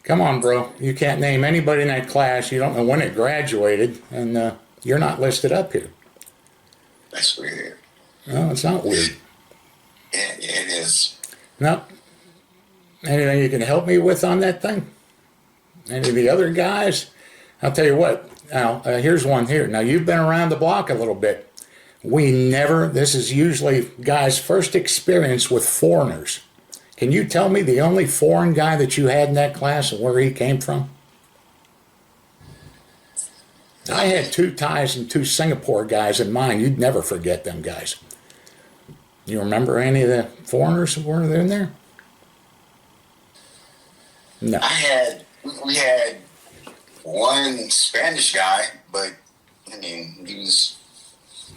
Come on, bro. You can't name anybody in that class. You don't know when it graduated, and you're not listed up here. That's weird. No, it's not weird. Yeah, it is. No. Anything you can help me with on that thing? Any of the other guys? I'll tell you what. Now, here's one here. Now, you've been around the block a little bit. This is usually guys' first experience with foreigners. Can you tell me the only foreign guy that you had in that class and where he came from? I had 2 Thais and 2 Singapore guys in mine. You'd never forget them guys. You remember any of the foreigners who were in there? No. We had one Spanish guy, but I mean, he was...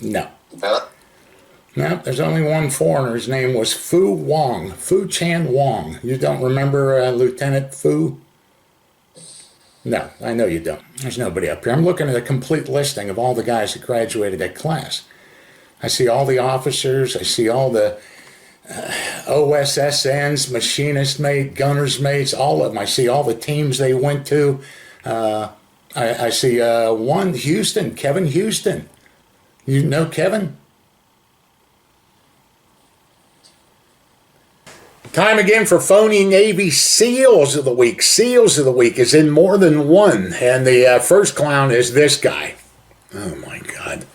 No. Huh? No, there's only one foreigner. His name was Fu Chan Wong. You don't remember Lieutenant Fu? No, I know you don't. There's nobody up here. I'm looking at a complete listing of all the guys that graduated that class. I see all the officers. I see all the OSSNs, machinist mate, gunner's mates, all of them. I see all the teams they went to. I see one Houston, Kevin Houston. You know Kevin? Time again for Phony Navy SEALs of the Week. SEALs of the Week is in more than one. And the first clown is this guy. Oh my God.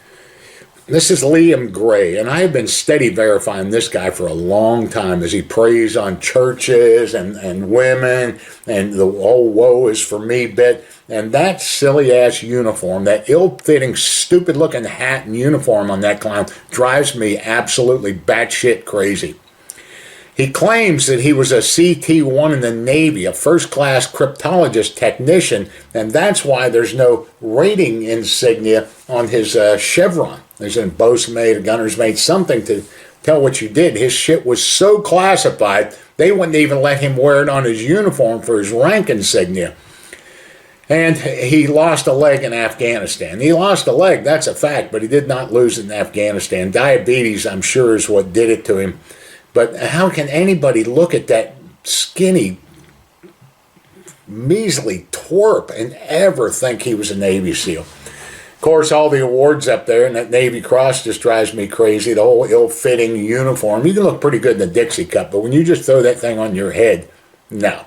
This is Liam Gray, and I have been steady verifying this guy for a long time as he preys on churches and women and the whole woe is for me bit. And that silly-ass uniform, that ill-fitting, stupid-looking hat and uniform on that clown drives me absolutely batshit crazy. He claims that he was a CT-1 in the Navy, a first-class cryptologist technician, and that's why there's no rating insignia on his chevron. There's a bosun mate, a gunner's mate, something to tell what you did. His shit was so classified, they wouldn't even let him wear it on his uniform for his rank insignia. And he lost a leg in Afghanistan. He lost a leg, that's a fact, but he did not lose it in Afghanistan. Diabetes, I'm sure, is what did it to him. But how can anybody look at that skinny, measly twerp and ever think he was a Navy SEAL? Of course, all the awards up there, and that Navy Cross just drives me crazy. The whole ill-fitting uniform. You can look pretty good in the Dixie Cup, but when you just throw that thing on your head, no.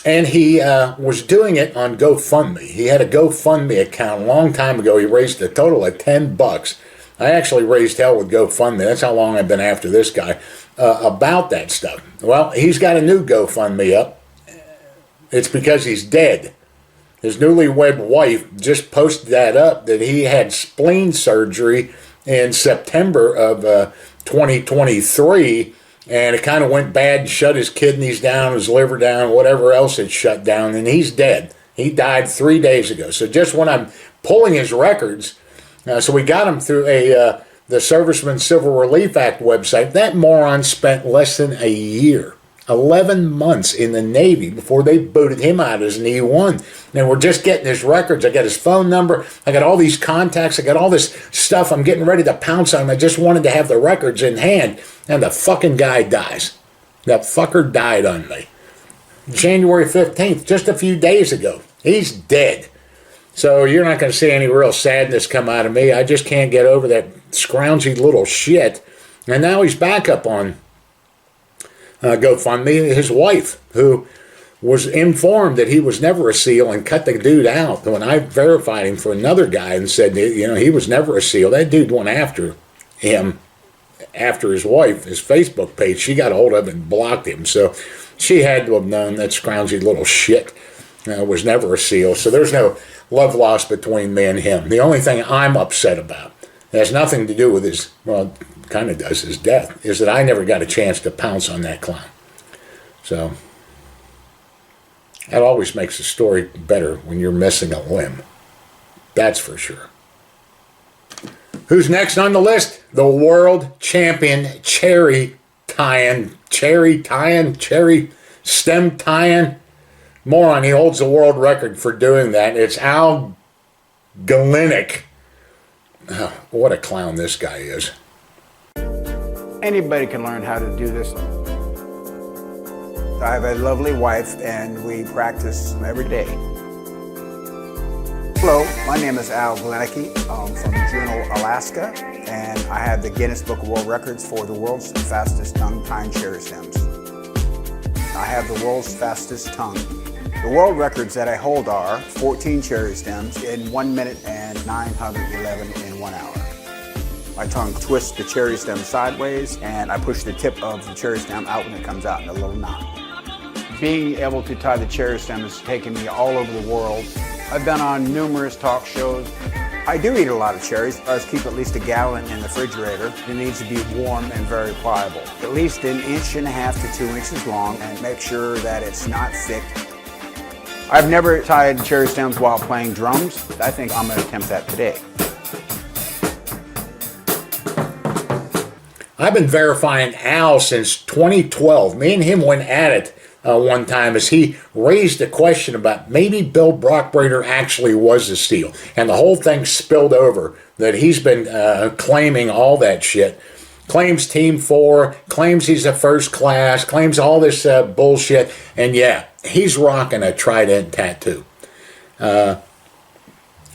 And he was doing it on GoFundMe. He had a GoFundMe account a long time ago. He raised a total of $10. I actually raised hell with GoFundMe. That's how long I've been after this guy about that stuff. Well, he's got a new GoFundMe up. It's because he's dead. His newlywed wife just posted that up, that he had spleen surgery in September of 2023, and it kind of went bad and shut his kidneys down, his liver down, whatever else had shut down, and he's dead. He died 3 days ago. So just when I'm pulling his records, so we got him through the Servicemen Civil Relief Act website. That moron spent less than a year, 11 months in the Navy before they booted him out as an E1. And we're just getting his records. I got his phone number. I got all these contacts. I got all this stuff. I'm getting ready to pounce on him. I just wanted to have the records in hand. And the fucking guy dies. That fucker died on me. January 15th, just a few days ago. He's dead. So you're not going to see any real sadness come out of me. I just can't get over that scroungy little shit. And now he's back up on GoFundMe. His wife, who was informed that he was never a SEAL and cut the dude out. When I verified him for another guy and said, he was never a SEAL, that dude went after him, after his wife, his Facebook page. She got a hold of him and blocked him. So she had to have known that scroungy little shit was never a SEAL. So there's no love lost between me and him. The only thing I'm upset about, it has nothing to do with his, well, kind of does, his death, is that I never got a chance to pounce on that clown. So that always makes a story better when you're missing a limb. That's for sure. Who's next on the list? The world champion cherry stem tying moron. He holds the world record for doing that. It's Al Galinick. Oh, what a clown this guy is. Anybody can learn how to do this. I have a lovely wife, and we practice every day. Hello, my name is Al Glenicki. I'm from Juneau, Alaska, and I have the Guinness Book of World Records for the world's fastest tongue tying cherry stems. I have the world's fastest tongue. The world records that I hold are 14 cherry stems in 1 minute and 911 in 1 hour. My tongue twists the cherry stem sideways, and I push the tip of the cherry stem out when it comes out in a little knot. Being able to tie the cherry stem has taken me all over the world. I've been on numerous talk shows. I do eat a lot of cherries. I keep at least a gallon in the refrigerator. It needs to be warm and very pliable. At least 1.5 inches to 2 inches long, and make sure that it's not thick. I've never tied cherry stems while playing drums. I think I'm going to attempt that today. I've been verifying Al since 2012. Me and him went at it one time as he raised a question about maybe Bill Brockbrader actually was a steal. And the whole thing spilled over that he's been claiming all that shit. Claims Team 4, claims he's a first class, claims all this bullshit. And yeah, he's rocking a trident tattoo.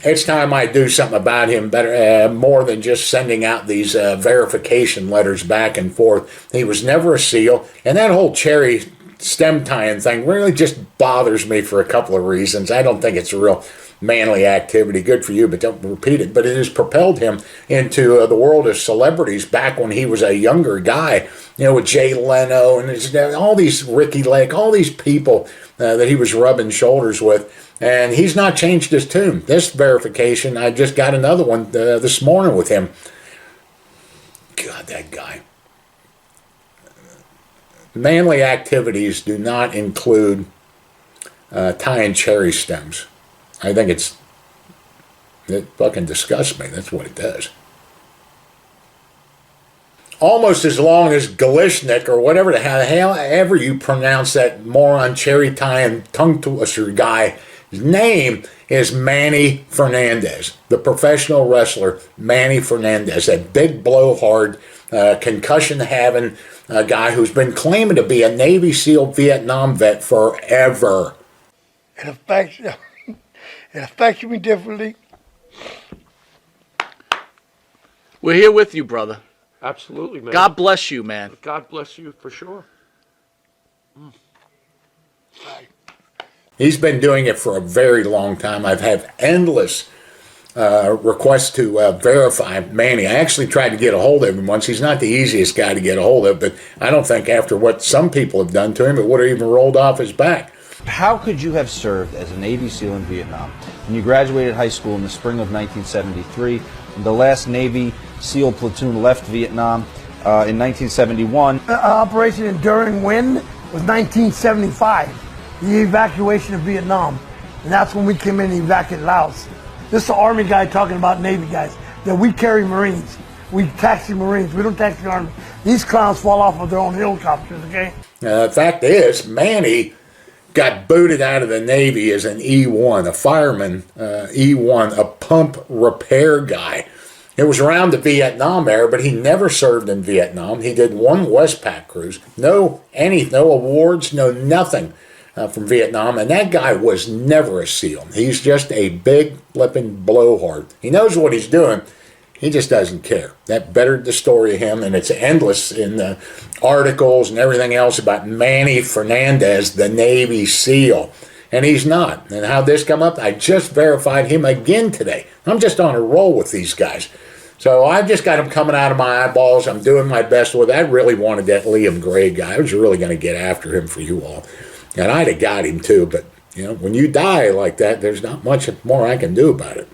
It's time I do something about him better, more than just sending out these verification letters back and forth. He was never a SEAL, and that whole cherry stem tying thing really just bothers me for a couple of reasons. I don't think it's a real manly activity. Good for you, but don't repeat it. But it has propelled him into the world of celebrities back when he was a younger guy, you know, with Jay Leno and all these Ricky Lake, all these people that he was rubbing shoulders with. And he's not changed his tune. This verification, I just got another one this morning with him. God, that guy. Manly activities do not include tying cherry stems. I think it fucking disgusts me. That's what it does. Almost as long as Galishnik or whatever the hell ever you pronounce that moron cherry tying tongue twister guy. His name is Manny Fernandez, the professional wrestler Manny Fernandez, that big blowhard, concussion-having guy who's been claiming to be a Navy SEAL Vietnam vet forever. It affects me differently. We're here with you, brother. Absolutely, man. God bless you, man. God bless you for sure. He's been doing it for a very long time. I've had endless requests to verify Manny. I actually tried to get a hold of him once. He's not the easiest guy to get a hold of, but I don't think after what some people have done to him, it would have even rolled off his back. How could you have served as a Navy SEAL in Vietnam? When you graduated high school in the spring of 1973, the last Navy SEAL platoon left Vietnam in 1971. Operation Enduring Wind was 1975, the evacuation of Vietnam. And that's when we came in and evacuated Laos. This is the Army guy talking about Navy guys, that we carry Marines. We taxi Marines. We don't taxi the Army. These clowns fall off of their own helicopters, okay? The fact is, Manny got booted out of the Navy as an E1, a fireman, E1, a pump repair guy. It was around the Vietnam era, but he never served in Vietnam. He did one Westpac cruise. No awards, no nothing from Vietnam. And that guy was never a SEAL. He's just a big flipping blowhard. He knows what he's doing. He just doesn't care. That bettered the story of him, and it's endless in the articles and everything else about Manny Fernandez, the Navy SEAL. And he's not. And how'd this come up? I just verified him again today. I'm just on a roll with these guys. So I've just got him coming out of my eyeballs. I'm doing my best with it. I really wanted that Liam Gray guy. I was really going to get after him for you all. And I'd have got him too. But, you know, when you die like that, there's not much more I can do about it.